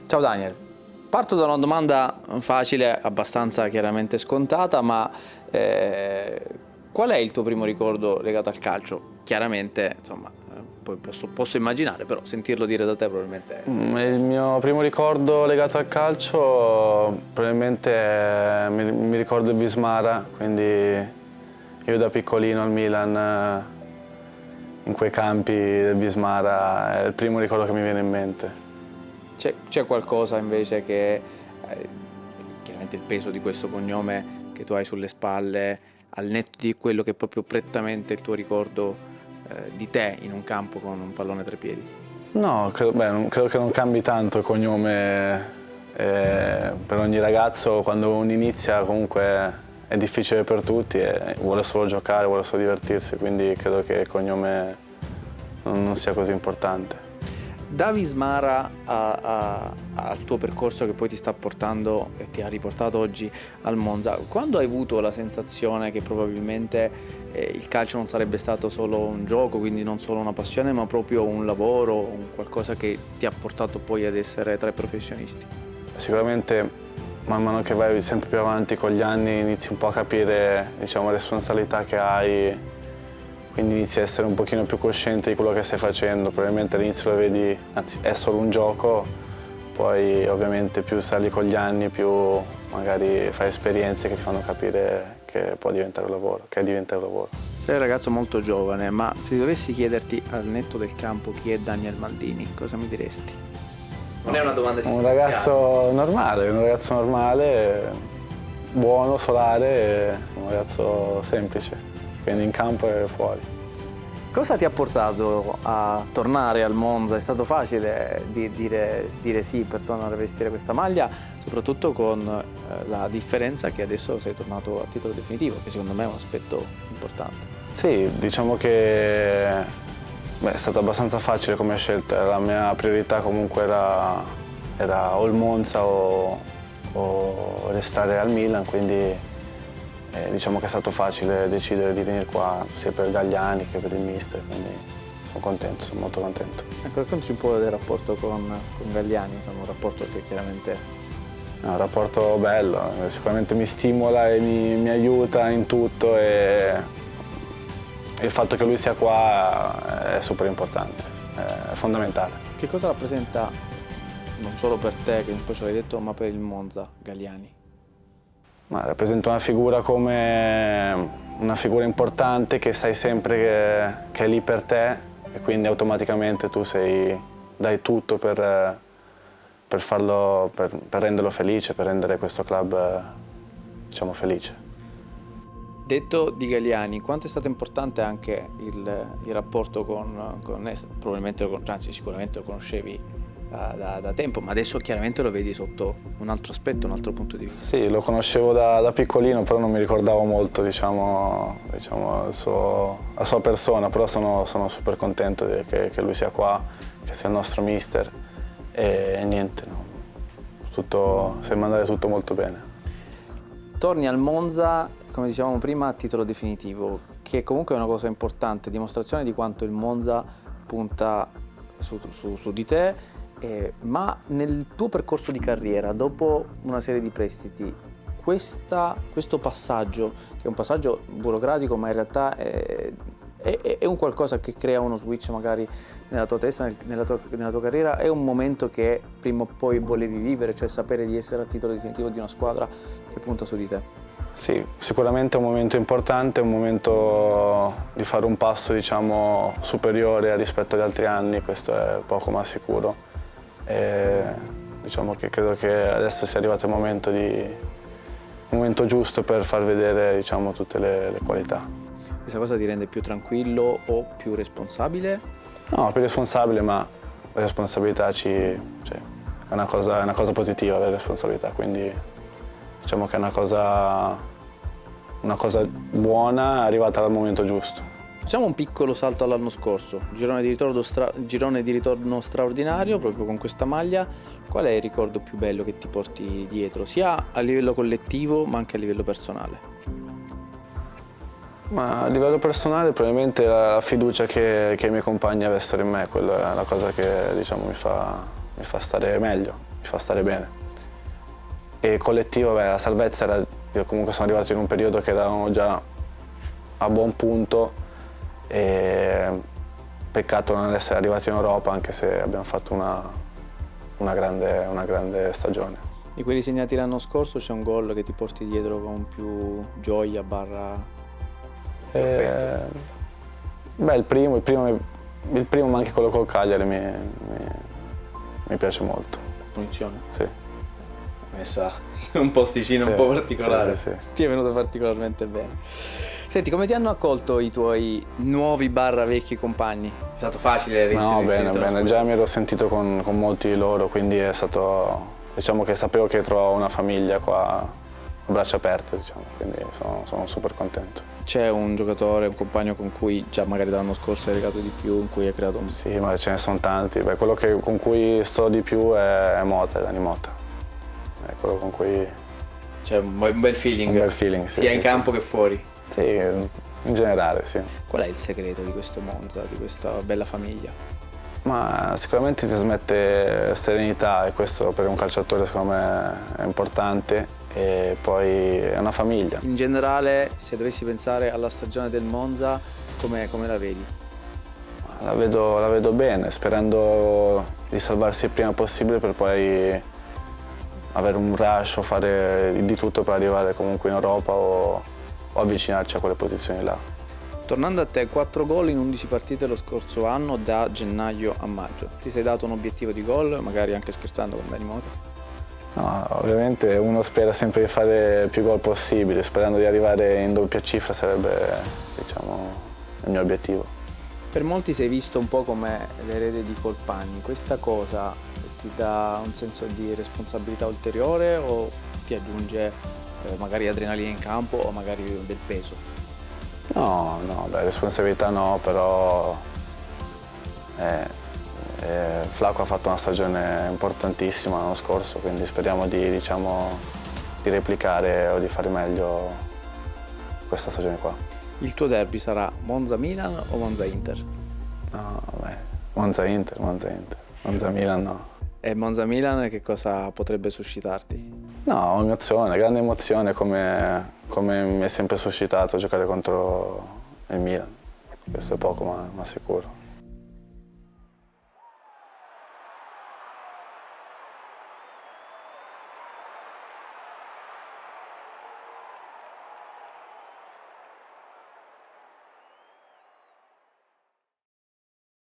Ciao Daniel, parto da una domanda facile, abbastanza chiaramente scontata, ma qual è il tuo primo ricordo legato al calcio? Chiaramente, insomma, poi posso immaginare, però sentirlo dire da te probabilmente... Il mio primo ricordo legato al calcio probabilmente mi ricordo il Vismara, quindi io da piccolino al Milan, in quei campi del Vismara, è il primo ricordo che mi viene in mente. C'è qualcosa invece che, chiaramente il peso di questo cognome che tu hai sulle spalle, al netto di quello che è proprio prettamente il tuo ricordo di te in un campo con un pallone tra i piedi? No, credo che non cambi tanto il cognome. Per ogni ragazzo quando uno inizia comunque è difficile per tutti e vuole solo giocare, vuole solo divertirsi, quindi credo che il cognome non sia così importante. Da Vismara al tuo percorso che poi ti sta portando e ti ha riportato oggi al Monza, quando hai avuto la sensazione che probabilmente il calcio non sarebbe stato solo un gioco, quindi non solo una passione, ma proprio un lavoro, un qualcosa che ti ha portato poi ad essere tra i professionisti? Sicuramente man mano che vai sempre più avanti con gli anni inizi un po' a capire, diciamo, le responsabilità che hai, quindi inizi a essere un pochino più cosciente di quello che stai facendo. Probabilmente all'inizio lo vedi, anzi è solo un gioco, poi ovviamente più sali con gli anni, più magari fai esperienze che ti fanno capire che può diventare un lavoro, che è diventare un lavoro. Sei un ragazzo molto giovane, ma se dovessi chiederti al netto del campo chi è Daniel Maldini, cosa mi diresti? Non è una domanda esistenziale. Un ragazzo normale, buono, solare, un ragazzo semplice, quindi in campo e fuori. Cosa ti ha portato a tornare al Monza? È stato facile dire sì per tornare a vestire questa maglia, soprattutto con la differenza che adesso sei tornato a titolo definitivo, che secondo me è un aspetto importante. Sì, diciamo che è stato abbastanza facile come scelta. La mia priorità comunque era o il Monza o restare al Milan, quindi diciamo che è stato facile decidere di venire qua sia per Galliani che per il mister, quindi sono contento, sono molto contento. Ecco, raccontaci un po' del rapporto con Galliani, insomma, un rapporto che chiaramente... È un rapporto bello, sicuramente mi stimola e mi aiuta in tutto e il fatto che lui sia qua è super importante, è fondamentale. Che cosa rappresenta, non solo per te, che poi ce l'hai detto, ma per il Monza, Galliani? Ma rappresenta una figura come una figura importante che sai sempre che è lì per te e quindi automaticamente tu dai tutto per farlo, per renderlo felice, per rendere questo club, diciamo, felice. Detto di Galliani, quanto è stato importante anche il rapporto con Nesta? Probabilmente anzi sicuramente lo conoscevi da tempo, ma adesso chiaramente lo vedi sotto un altro aspetto, un altro punto di vista. Sì, lo conoscevo da piccolino, però non mi ricordavo molto, diciamo la sua persona, però sono super contento che lui sia qua, che sia il nostro mister e niente, no. Sembra andare tutto molto bene. Torni al Monza, come dicevamo prima, a titolo definitivo, che comunque è una cosa importante, dimostrazione di quanto il Monza punta su di te, ma nel tuo percorso di carriera, dopo una serie di prestiti, questo passaggio, che è un passaggio burocratico, ma in realtà è un qualcosa che crea uno switch magari nella tua testa, nella tua carriera, è un momento che prima o poi volevi vivere, cioè sapere di essere a titolo definitivo di una squadra che punta su di te? Sì, sicuramente è un momento importante, è un momento di fare un passo, diciamo, superiore rispetto agli altri anni, questo è poco ma sicuro. E diciamo che credo che adesso sia arrivato il momento giusto per far vedere, diciamo, tutte le qualità. Questa cosa ti rende più tranquillo o più responsabile? No, più responsabile, ma la responsabilità è una cosa positiva, la responsabilità, quindi diciamo che è una cosa buona, arrivata al momento giusto. Facciamo un piccolo salto all'anno scorso, girone di ritorno straordinario proprio con questa maglia. Qual è il ricordo più bello che ti porti dietro, sia a livello collettivo ma anche a livello personale? Ma a livello personale probabilmente la fiducia che i miei compagni avessero in me, quella è la cosa che, diciamo, mi fa stare meglio. fa stare bene. E collettivo, beh, la salvezza era, io comunque sono arrivato in un periodo che eravamo già a buon punto e peccato non essere arrivati in Europa, anche se abbiamo fatto una grande stagione. Di quelli segnati l'anno scorso c'è un gol che ti porti dietro con più gioia barra... Beh, il primo, ma anche quello col Cagliari mi piace molto. Punizione? Sì. Messa in un posticino Sì, un po' particolare. sì. Ti è venuto particolarmente bene. Senti, come ti hanno accolto i tuoi nuovi barra vecchi compagni? È stato facile No, reinserirsi? bene, già mi ero sentito con molti di loro, quindi è stato, diciamo che sapevo che trovavo una famiglia qua a braccia aperte, diciamo, quindi sono super contento. C'è un giocatore, un compagno con cui già magari dall'anno scorso hai legato di più, in cui hai creato un... Sì, ma ce ne sono tanti. Beh, quello con cui sto di più è Mota, Dani Mota. È quello con cui... C'è un bel feeling. Un bel feeling, sì. Sia in campo che fuori. Sì, in generale, sì. Qual è il segreto di questo Monza, di questa bella famiglia? Ma sicuramente ti trasmette serenità e questo per un calciatore secondo me è importante. E poi è una famiglia. In generale, se dovessi pensare alla stagione del Monza, come la vedi? La vedo bene, sperando di salvarsi il prima possibile per poi avere un rush o fare di tutto per arrivare comunque in Europa o avvicinarci a quelle posizioni là. Tornando a te, 4 gol in 11 partite lo scorso anno da gennaio a maggio. Ti sei dato un obiettivo di gol, magari anche scherzando con Dani Mota? No, ovviamente uno spera sempre di fare più gol possibili, sperando di arrivare in doppia cifra sarebbe, diciamo, il mio obiettivo. Per molti sei visto un po' come l'erede di Colpani. Questa cosa ti dà un senso di responsabilità ulteriore o ti aggiunge magari adrenalina in campo o magari del peso? No, beh, responsabilità no, però Flaco ha fatto una stagione importantissima l'anno scorso, quindi speriamo di replicare o di fare meglio questa stagione qua. Il tuo derby sarà Monza-Milan o Monza-Inter? No, beh, Monza-Inter. Monza-Milan no. E Monza-Milan che cosa potrebbe suscitarti? No, emozione, grande emozione come mi è sempre suscitato giocare contro il Milan. Questo è poco ma sicuro.